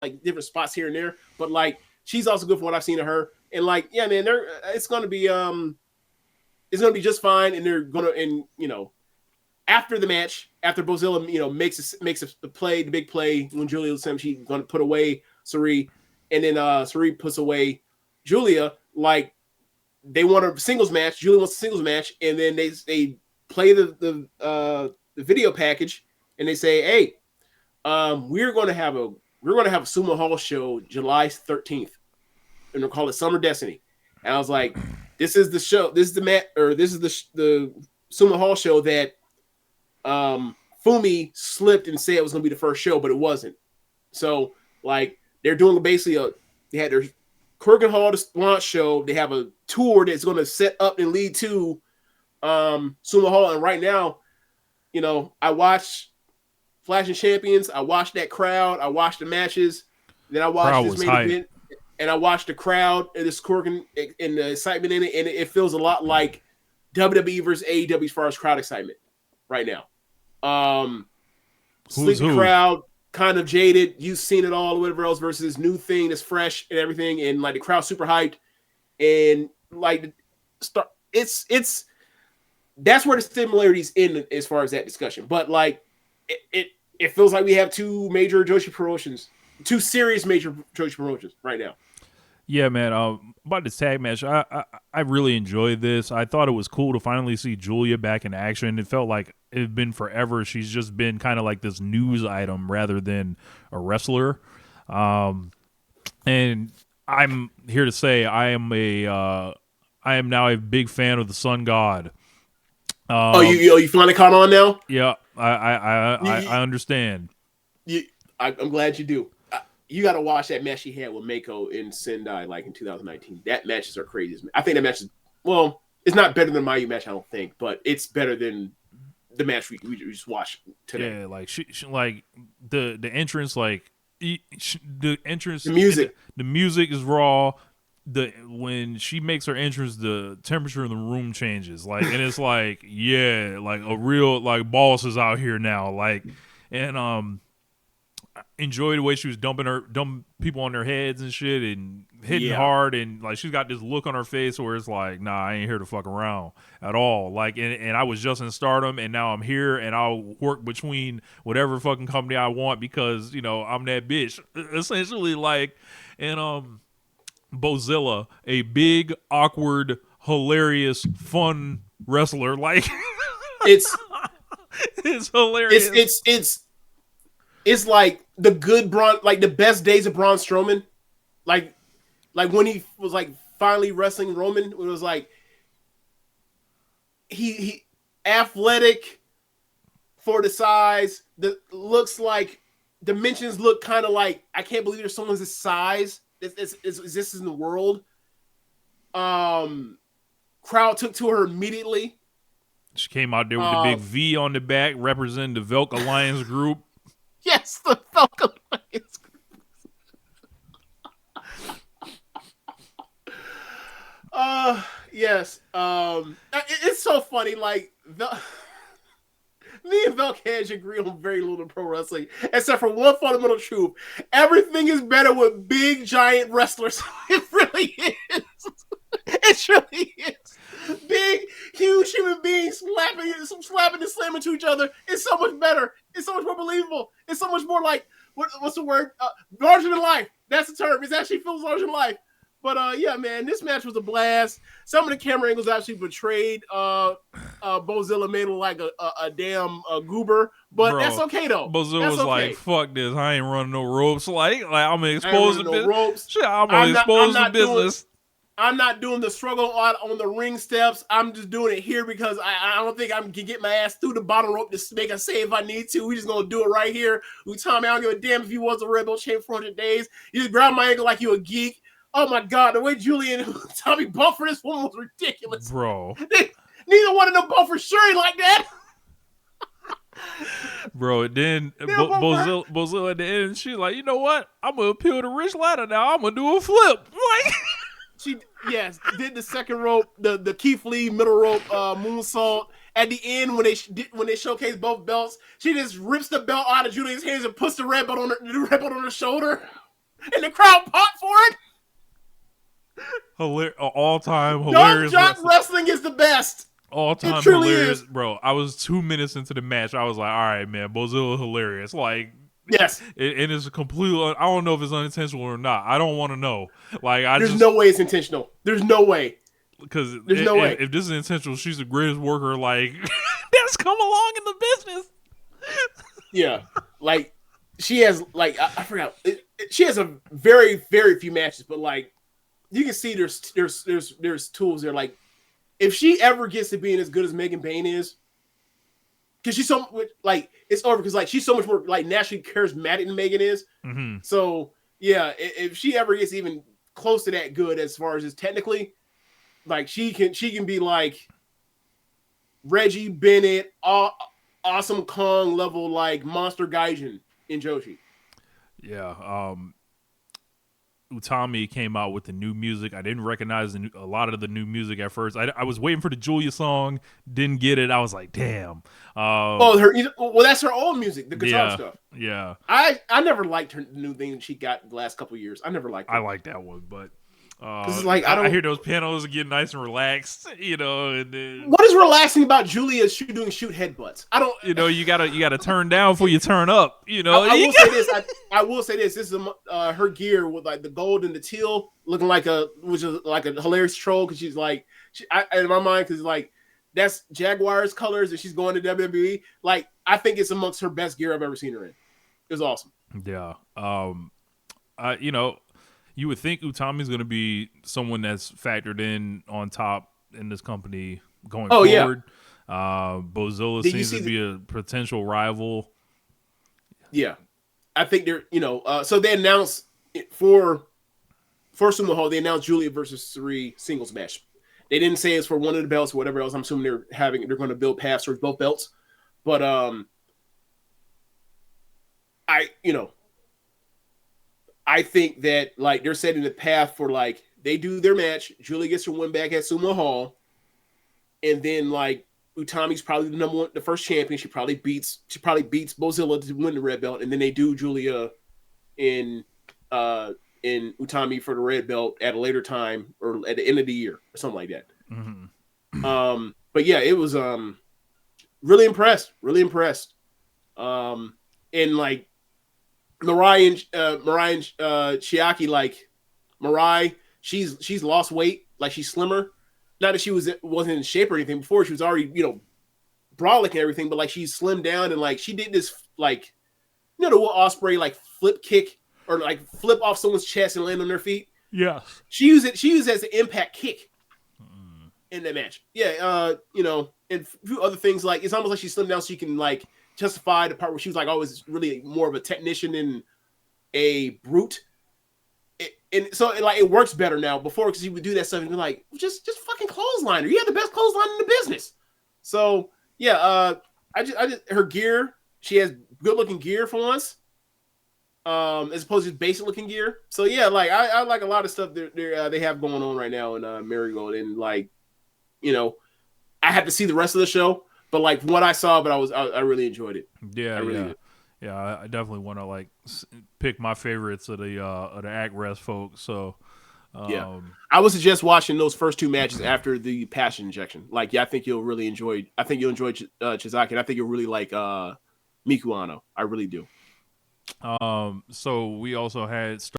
like different spots here and there, but like she's also good for what I've seen of her. And like, yeah, man, it's gonna be just fine. And they're gonna, and after the match, after Bozilla, makes a play, the big play when Julia was him, she's gonna put away Sari, and then Sari puts away Julia. Like they want a singles match. Julia wants a singles match, and then they play the video package, and they say, "Hey, we're gonna have a Sumo Hall show July 13th, and we'll call it Summer Destiny." And I was like, "This is the show. This is the Sumo Hall show that Fumi slipped and said it was going to be the first show, but it wasn't." So like they're doing basically they had their Kurgan Hall launch show. They have a tour that's going to set up and lead to Sumo Hall. And right now, I watched Flash and Champions. I watched that crowd. I watched the matches. Then I watched this main event, and I watched the crowd and this Kurgan and the excitement in it. And it feels a lot like WWE versus AEW as far as crowd excitement right now. Sleepy crowd, kind of jaded. You've seen it all, whatever else, versus this new thing that's fresh and everything, and like the crowd super hyped, and like it's that's where the similarities in as far as that discussion. But like it feels like we have two major Joshi promotions, two serious major Joshi promotions right now. Yeah, man. About this tag match, I really enjoyed this. I thought it was cool to finally see Julia back in action. It felt like it had been forever. She's just been kind of like this news item rather than a wrestler. And I'm here to say I am now a big fan of the Sun God. You finally caught on now? Yeah, I understand. I'm glad you do. You got to watch that match he had with Mako in Sendai, like in 2019. That matches are crazy. I think that match is, well, it's not better than Mayu match, I don't think, but it's better than the match we just watched today. Yeah, like she like the entrance, like the entrance, the music is raw. When she makes her entrance, the temperature in the room changes. Like, and it's like, yeah, like a real like boss is out here now. Like, and enjoy the way she was dumping people on their heads and shit and hitting hard, and like she's got this look on her face where it's like, nah, I ain't here to fuck around at all. Like, and I was just in Stardom, and now I'm here, and I'll work between whatever fucking company I want because I'm that bitch essentially. Like, and Bozilla, a big, awkward, hilarious, fun wrestler. Like, it's hilarious. It's like the good like the best days of Braun Strowman, like when he was like finally wrestling Roman. It was like he athletic for the size. The looks like dimensions look kind of like, I can't believe there's someone's this size. This in the world. Crowd took to her immediately. She came out there with the big V on the back, representing the Velk Alliance group. Yes, the Velk Alliance group. Yes. It's so funny. Like me and Velk Hedge agree on very little pro wrestling, except for one fundamental truth: everything is better with big, giant wrestlers. It really is. It really is. Big, huge human beings slapping and slamming to each other. It's so much better. It's so much more believable. It's so much more like what's the word? Larger than life. That's the term. It actually feels larger than life. But yeah, man, this match was a blast. Some of the camera angles actually betrayed Bozilla, made it like a damn goober. But bro, that's okay though. Bozilla was okay. Like, "Fuck this! I ain't running no ropes. Like I'm gonna expose the business. Shit, I'm gonna expose the business." I'm not doing the struggle on the ring steps. I'm just doing it here because I don't think I can get my ass through the bottom rope to make a save if I need to. We're just going to do it right here. Tommy, I don't give a damn if you was a Red Belt champ for 100 days. You just grab my ankle like you a geek. Oh, my God. The way Julian and Tommy bumped for this one was ridiculous. Bro. Neither one of them bumped for Shuri like that. Bro, then Bozilla at the end, she's like, "You know what? I'm going to appeal to Rich Ladder now. I'm going to do a flip." Like... She did the second rope, the Keith Lee middle rope moonsault. At the end, when they showcase both belts, she just rips the belt out of Julian's hands and puts the red belt on her shoulder. and the crowd popped for it. All time Dumb hilarious jock wrestling is the best. All time hilarious, bro. I was 2 minutes into the match. I was like, all right, man, Bozilla hilarious. Like, yes, it is completely. I don't know if it's unintentional or not. I don't want to know. Like, there's no way it's intentional. There's no way. Because there's no way. If this is intentional, she's the greatest worker. Like, that's come along in the business. Yeah, like she has like I forgot. She has a very few matches, but like you can see there's tools there. Like if she ever gets to being as good as Megan Bain is, because she's so like it's over because like she's so much more like naturally charismatic than Megan is. Mm-hmm. So yeah, if she ever gets even close to that good as far as technically, like she can be like Reggie Bennett, Awesome Kong level like Monster Gaijin in Joshi. Yeah. Utami came out with the new music. I didn't recognize a lot of the new music at first. I was waiting for the Julia song, didn't get it. I was like, damn. That's her old music, the guitar stuff. Yeah. I never liked her new thing she got the last couple of years. I never liked it. I like that one, but it's like I hear those panels get nice and relaxed, you know. And then, what is relaxing about Julia doing shoot headbutts? I don't. You know, you gotta turn down before you turn up. You know. I will say this. I will say this. This is her gear with like the gold and the teal, looking like which is like a hilarious troll because she's like, in my mind, because like that's Jaguars colors and she's going to WWE. Like I think it's amongst her best gear I've ever seen her in. It was awesome. Yeah. You know. You would think Utami's going to be someone that's factored in on top in this company going forward. Yeah. Bozilla seems to be a potential rival. Yeah. I think they're, so they announced for Sumo Hall, they announced Julia versus Suri singles match. They didn't say it's for one of the belts or whatever else. I'm assuming they're going to build paths towards both belts. But I think that like they're setting the path for like they do their match. Julie gets her win back at Sumo Hall, and then like Utami's probably the first champion. She probably beats Bozilla to win the red belt, and then they do Julia in Utami for the red belt at a later time or at the end of the year or something like that. Mm-hmm. But yeah, it was really impressed, and like. Mariah Chiaki, like Mariah, she's lost weight, like she's slimmer. Not that she wasn't in shape or anything before. She was already, brolic and everything, but like she's slimmed down and like she did this like, the Will Ospreay like flip kick or like flip off someone's chest and land on their feet. Yeah, she used it as an impact kick in that match. Yeah, and a few other things like it's almost like she slimmed down so she can like. Justify the part where she was like always really more of a technician than a brute, and so it works better now. Before because she would do that stuff and be like, just fucking clothesline her. You have the best clothesline in the business. So yeah, I just her gear. She has good looking gear for once, as opposed to basic looking gear. So yeah, like I like a lot of stuff they have going on right now in Marigold, and like I have to see the rest of the show. But like what I saw, I really enjoyed it. Yeah, I definitely want to like pick my favorites of the Act Rest folks. So yeah, I would suggest watching those first two matches after the passion injection. Like, yeah, I think you'll really enjoy. I think you'll enjoy Chizaki, and I think you'll really like Miku Ano. I really do. So we also had.